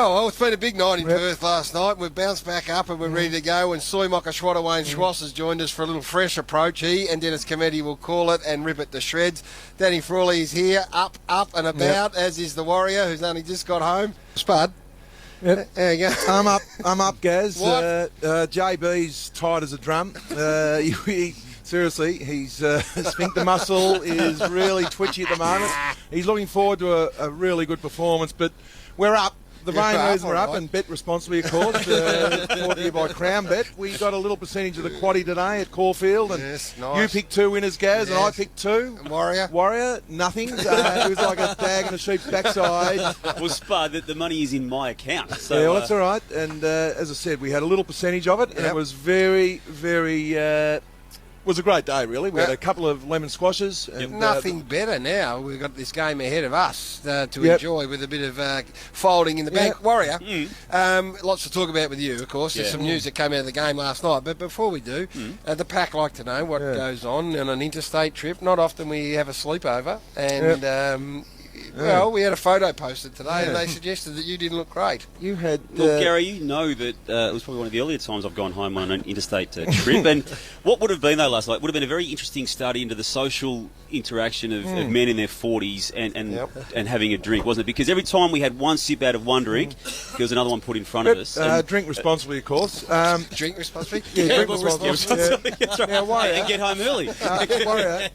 Oh, well, it's been a big night in Perth last night. We've bounced back up and we're ready to go. And Soymaka Wayne Schwass has joined us for a little fresh approach. He and Dennis Cometti will call it and rip it to shreds. Danny Frawley is here, up and about, as is the Warrior, who's only just got home. Spud. Yep. There you go. I'm up, Gaz. What? JB's tight as a drum. Seriously, his sphincter muscle is really twitchy at the moment. He's looking forward to a really good performance, but we're up. The main reason we're up, and bet responsibly, of course, brought to you by Crown Bet. We got a little percentage of the quaddie today at Caulfield, and yes, nice. You picked 2 winners, Gaz, and I picked 2. And Warrior, nothing. It was like a dag in a sheep's backside. Well, Spud, the money is in my account. So, yeah, well, that's all right. And as I said, we had a little percentage of it, and it was very, very... It was a great day, really. We had a couple of lemon squashes. And, nothing better now. We've got this game ahead of us to enjoy with a bit of folding in the bank. Warrior, lots to talk about with you, of course. There's some news that came out of the game last night. But before we do, the pack like to know what goes on an interstate trip. Not often we have a sleepover. And... well, we had a photo posted today and they suggested that you didn't look great. You had... Well, Gary, you know that it was probably one of the earlier times I've gone home on an interstate trip. And what would have been, though, last night, would have been a very interesting study into the social interaction of men in their 40s and having a drink, wasn't it? Because every time we had one sip out of one drink, there was another one put in front of us. Drink responsibly, of course. Drink responsibly? Yeah, drink responsibly. That's right. Warrior, and get home early. Warrior,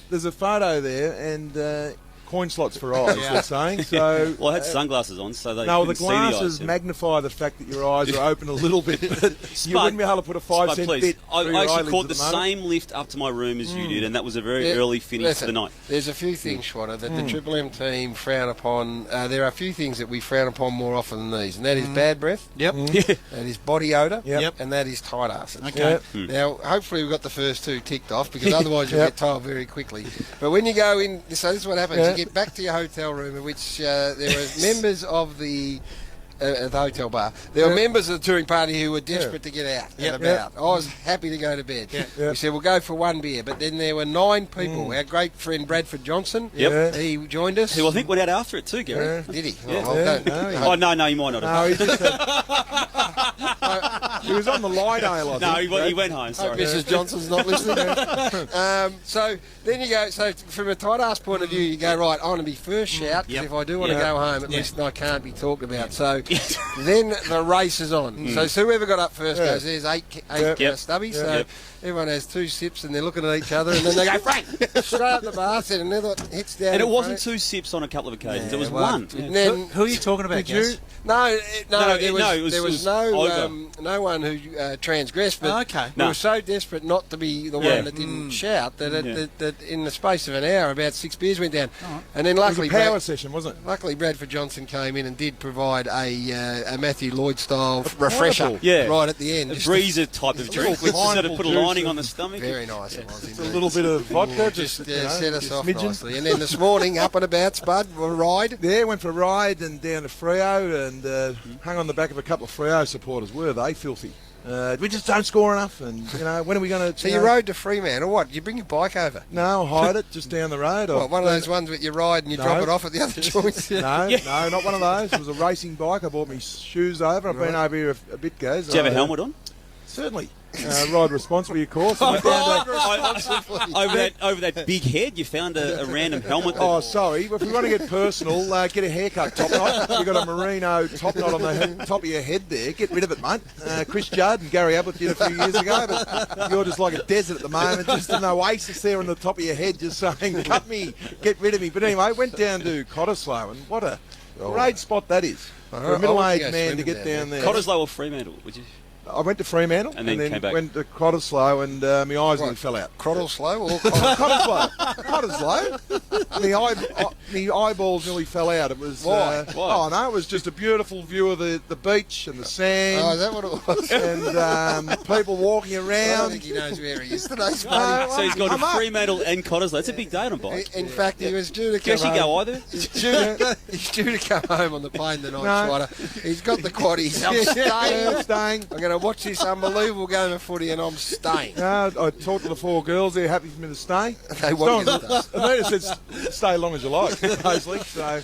there's a photo there, and... coin slots for eyes, they're saying. So, well, I had sunglasses on, so they no, couldn't the glasses see the eyes. magnify the fact that your eyes are open a little bit. But you wouldn't be able to put a 5-cent bit. I actually caught the same lift up to my room as you did, and that was a very early finish to the night. There's a few things, Schwatter, that the Triple M team frown upon. There are a few things that we frown upon more often than these, and that is bad breath. That is body odour. And that is tight asses. Okay. Now, hopefully we've got the first 2 ticked off, because otherwise you'll get told very quickly. But when you go in, so this is what happens. You get back to your hotel room in which there are members of the hotel bar. There were members of the touring party who were desperate to get out and about. I was happy to go to bed. We said, we'll go for 1 beer. But then there were 9 people. Our great friend Bradford Johnson, he joined us. Who I think went out after it too, Gary. Did he? No, you might not have. No, he just he was on the lie nail, I think. No, he went home, sorry. Mrs. Johnson's not listening. So then you go, so from a tight ass point of view, you go, right, I want to be first shout, because if I do want to go home, at least I can't be talked about. So then the race is on. So whoever got up first goes, there's 8 stubbies. So everyone has 2 sips and they're looking at each other, and then they go, Frank, straight up the bar, said another hits down. And it wasn't 2 sips on a couple of occasions, it was 1. And then, who are you talking about, Gaz? There was no one who transgressed, but we were so desperate not to be the one that didn't shout that in the space of an hour, about 6 beers went down. And then luckily, it was a power session, wasn't it? Luckily, Bradford Johnson came in and did provide a Matthew Lloyd style refresher right at the end. A breezer type of drink, which sort of put a lining on the stomach. Very nice it was. Just a little bit of vodka, just set us off nicely. And then this morning, up and about, Spud, a ride. Yeah, went for a ride and down to Freo and hung on the back of a couple of Freo supporters. Were they filthy? We just don't score enough, and when are we going to? So you rode to Fremantle, or what? You bring your bike over? No, I hide it just down the road. What, one of those ones that you ride and you drop it off at the other joints? No, not one of those. It was a racing bike. I bought my shoes over. I've been over here a bit, Gaz. Do you have a helmet on? Certainly. Ride responsibly, of course. Over that big head, you found a random helmet. Oh, sorry. If we want to get personal, get a haircut top knot. You've got a merino top knot on the top of your head there. Get rid of it, mate. Chris Judd and Gary Ablett did a few years ago, but you're just like a desert at the moment. Just an oasis there on the top of your head, just saying, cut me, get rid of me. But anyway, went down to Cottesloe, and what a great spot that is. For a middle-aged man to get down there. Cottesloe or Fremantle, would you? I went to Fremantle and then came back. Went to Cottesloe, and my eyes nearly fell out. Cottesloe or Cottesloe? My eyeballs nearly fell out. It was Why? Oh no, it was just a beautiful view of the beach and the sand. Oh, is that what it was? And people walking around. I don't think he knows where he is today, So he's got a Fremantle and Cottesloe. That's a big day on a bike. In fact, he was due to come home. Go either? He's due to come home on the plane tonight, Schwatter. He's got the quaddies. I'm staying. I'm going to watch this unbelievable game of footy, and I'm staying. I talked to the 4 girls. They're happy for me to stay. They want you to stay. Anita said, stay as long as you like, supposedly. So.